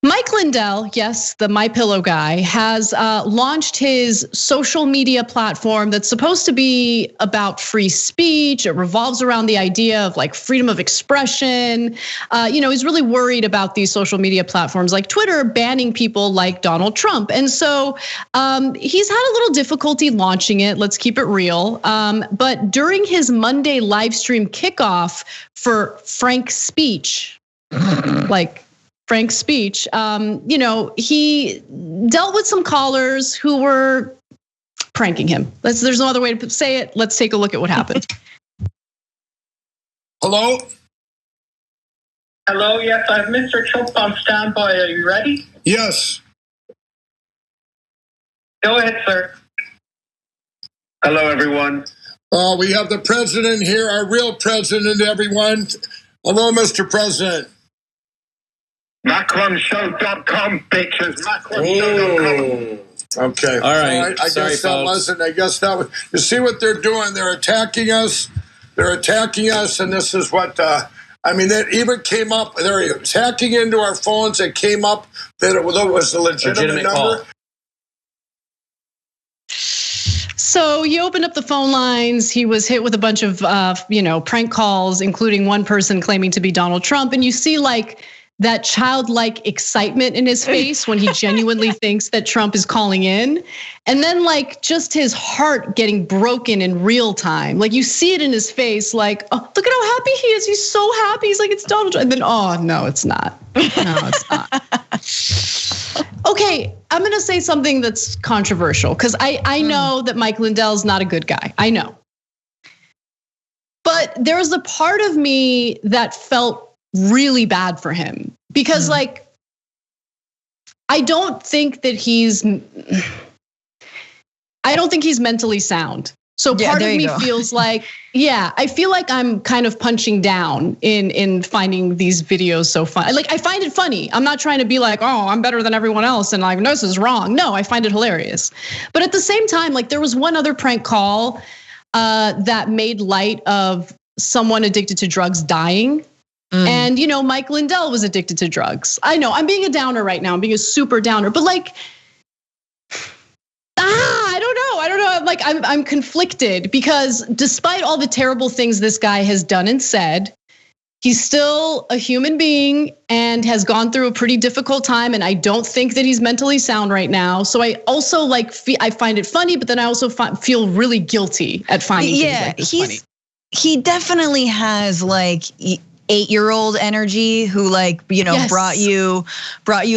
Mike Lindell, yes, the MyPillow guy, has launched his social media platform that's supposed to be about free speech. It revolves around the idea of like freedom of expression. He's really worried about these social media platforms like Twitter banning people like Donald Trump. And so he's had a little difficulty launching it. Let's keep it real. But during his Monday live stream kickoff for Frank's speech, he dealt with some callers who were pranking him. There's no other way to say it. Let's take a look at what happened. Hello? Hello, yes, I have Mr. Trump on standby. Are you ready? Yes. Go ahead, sir. Hello, everyone. We have the president here, our real president, everyone. Hello, Mr. President. MacronShow.com, bitches. MacronShow.com. Okay. All right. I guess that wasn't. I guess that was. You see what they're doing? They're attacking us. And this is what. That even came up. They're hacking into our phones. It came up that it was a legitimate number. Call. So he opened up the phone lines. He was hit with a bunch of prank calls, including one person claiming to be Donald Trump. And you see like that childlike excitement in his face when he genuinely thinks that Trump is calling in. And then like just his heart getting broken in real time. Like you see it in his face, like, oh, look at how happy he is. He's so happy. He's like, it's Donald Trump. And then, oh, no, it's not. No, it's not. Okay, I'm gonna say something that's controversial because I know that Mike Lindell's not a good guy. I know. But there was a part of me that felt really bad for him because like, I don't think he's mentally sound. So part of me feels like, I feel like I'm kind of punching down in finding these videos so fun. Like I find it funny. I'm not trying to be like, oh, I'm better than everyone else and like, no, this is wrong. No, I find it hilarious. But at the same time, like there was one other prank call that made light of someone addicted to drugs dying. And Mike Lindell was addicted to drugs. I know I'm being a downer right now. I'm being a super downer, but like, I don't know. I'm conflicted because despite all the terrible things this guy has done and said, he's still a human being and has gone through a pretty difficult time. And I don't think that he's mentally sound right now. So I also I find it funny, but then I also feel really guilty at finding things like this funny. He definitely has like 8-year-old energy who yes. brought you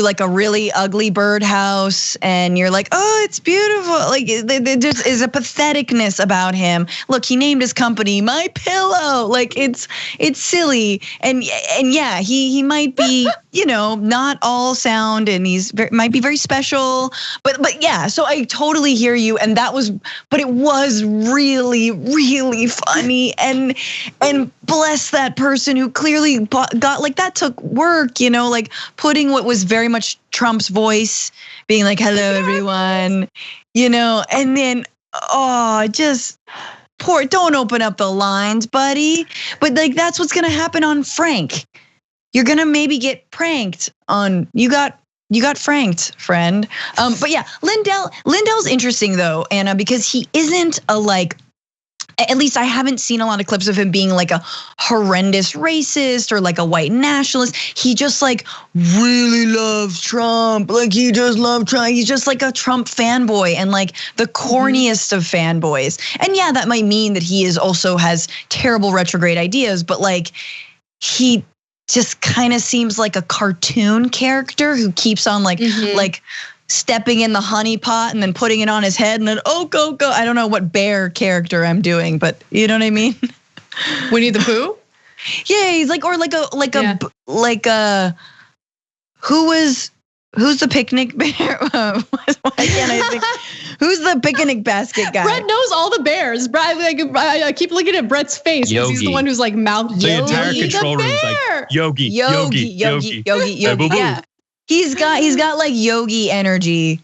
like a really ugly birdhouse and you're like, oh, it's beautiful. Like there just is a patheticness about him. Look, he named his company MyPillow. Like it's silly. And yeah, he might be, not all sound and might be very special, but yeah, so I totally hear you. And but it was really, really funny and bless that person who clearly got like that took work, like putting what was very much Trump's voice, being like, hello, everyone, and then, just poor, don't open up the lines, buddy. But like, that's what's going to happen on Frank. You're going to maybe get pranked on, you got franked, friend. But yeah, Lindell's interesting though, Anna, because he isn't at least I haven't seen a lot of clips of him being like a horrendous racist or like a white nationalist. He just like really loves Trump. Like he just loves Trump. He's just like a Trump fanboy and like the corniest of fanboys. And yeah, that might mean that he also has terrible retrograde ideas, but like he just kind of seems like a cartoon character who keeps on like stepping in the honey pot and then putting it on his head and then go. I don't know what bear character I'm doing, but you know what I mean? Winnie the Pooh? Yeah, he's like, or who's the picnic bear? Why can't I think? Who's the picnic basket guy? Brett knows all the bears. I keep looking at Brett's face because he's the one who's like mouth. The entire control room is like Yogi. Yeah. He's got like Yogi energy.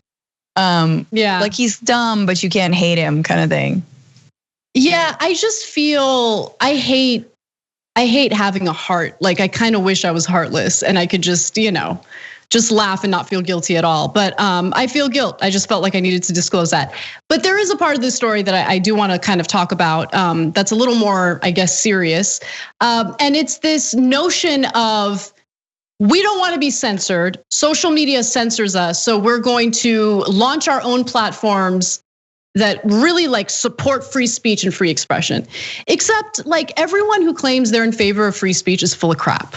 Like he's dumb, but you can't hate him kind of thing. Yeah, I just feel I hate having a heart. Like I kind of wish I was heartless and I could just, just laugh and not feel guilty at all. But I feel guilt. I just felt like I needed to disclose that. But there is a part of this story that I do want to kind of talk about that's a little more, I guess, serious. And it's this notion of, we don't want to be censored. Social media censors us. So we're going to launch our own platforms that really like support free speech and free expression. Except like everyone who claims they're in favor of free speech is full of crap.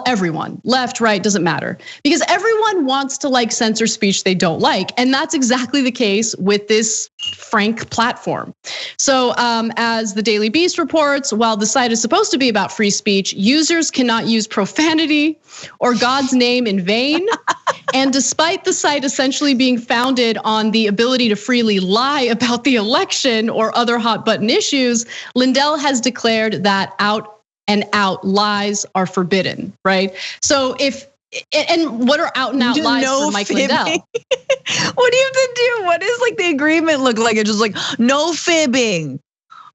Everyone, left, right, doesn't matter. Because everyone wants to like censor speech they don't like. And that's exactly the case with this Frank platform. So as the Daily Beast reports, while the site is supposed to be about free speech, users cannot use profanity or God's name in vain. And despite the site essentially being founded on the ability to freely lie about the election or other hot button issues, Lindell has declared that out and out lies are forbidden, right? So and what are out and out lies for Mike Lindell? What do you have to do? What does like the agreement look like? It's just like no fibbing,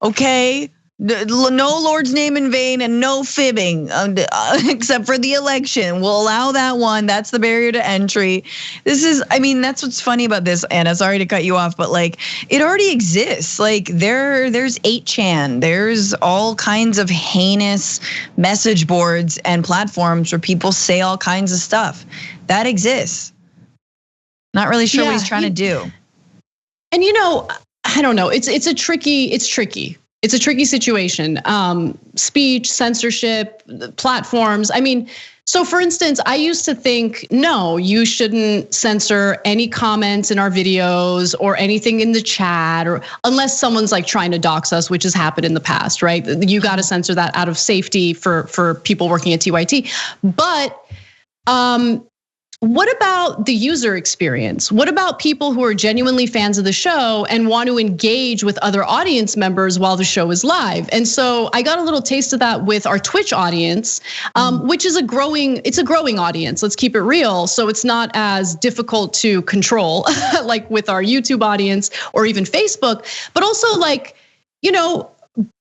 okay? No Lord's name in vain and no fibbing, except for the election. We'll allow that one. That's the barrier to entry. That's what's funny about this, Anna. Sorry to cut you off, but like it already exists. Like there's 8chan. There's all kinds of heinous message boards and platforms where people say all kinds of stuff. That exists. Not really sure what he's trying to do. And I don't know. It's tricky. It's a tricky situation. Speech, censorship, platforms. So for instance, I used to think, no, you shouldn't censor any comments in our videos or anything in the chat, or unless someone's like trying to dox us, which has happened in the past, right? You got to censor that out of safety for people working at TYT. But what about the user experience? What about people who are genuinely fans of the show and want to engage with other audience members while the show is live? And so I got a little taste of that with our Twitch audience, which is a growing audience. Let's keep it real. So it's not as difficult to control like with our YouTube audience or even Facebook, but also like,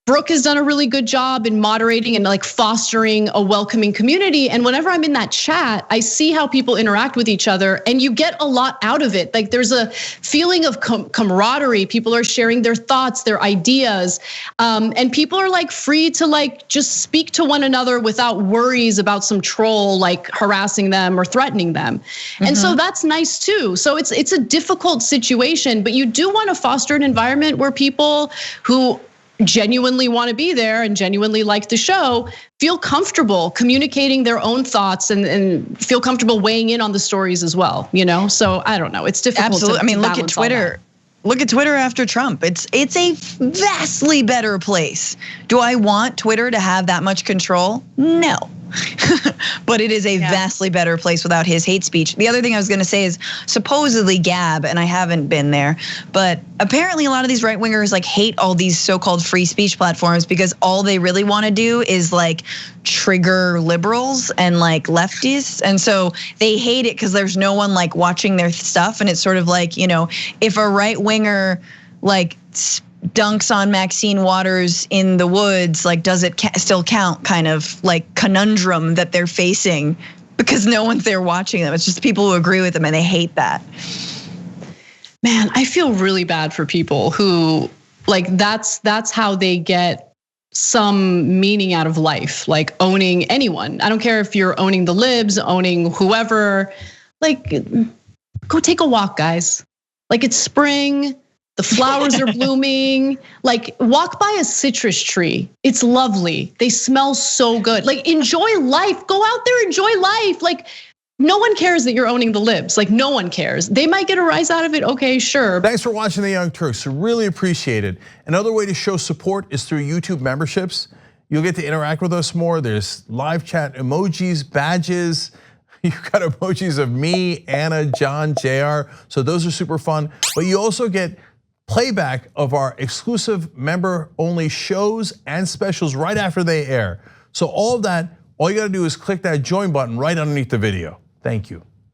Brooke has done a really good job in moderating and like fostering a welcoming community. And whenever I'm in that chat, I see how people interact with each other and you get a lot out of it. Like there's a feeling of camaraderie. People are sharing their thoughts, their ideas. And people are like free to like just speak to one another without worries about some troll like harassing them or threatening them. And so that's nice too. So it's a difficult situation, but you do want to foster an environment where people who genuinely want to be there and genuinely like the show feel comfortable communicating their own thoughts and feel comfortable weighing in on the stories as well, So I don't know, it's difficult. Absolutely. Look at Twitter. Look at Twitter after Trump. It's a vastly better place. Do I want Twitter to have that much control? No. But it is a vastly better place without his hate speech. The other thing I was gonna say is supposedly Gab, and I haven't been there, but apparently a lot of these right wingers like hate all these so-called free speech platforms because all they really wanna do is like trigger liberals and like leftists. And so they hate it because there's no one like watching their stuff. And it's sort of like, if a right winger like dunks on Maxine Waters in the woods, like does it still count kind of like conundrum that they're facing because no one's there watching them. It's just people who agree with them and they hate that. Man, I feel really bad for people who like that's how they get some meaning out of life, like owning anyone. I don't care if you're owning the libs, owning whoever, like go take a walk, guys. Like it's spring. The flowers are blooming. Like walk by a citrus tree. It's lovely. They smell so good. Like enjoy life. Go out there, enjoy life. Like no one cares that you're owning the libs. Like no one cares. They might get a rise out of it. Okay, sure. Thanks for watching the Young Turks. Really appreciate it. Another way to show support is through YouTube memberships. You'll get to interact with us more. There's live chat emojis, badges. You've got emojis of me, Anna, John, JR. So those are super fun. But you also get playback of our exclusive member-only shows and specials right after they air. So all of that, all you gotta do is click that join button right underneath the video. Thank you.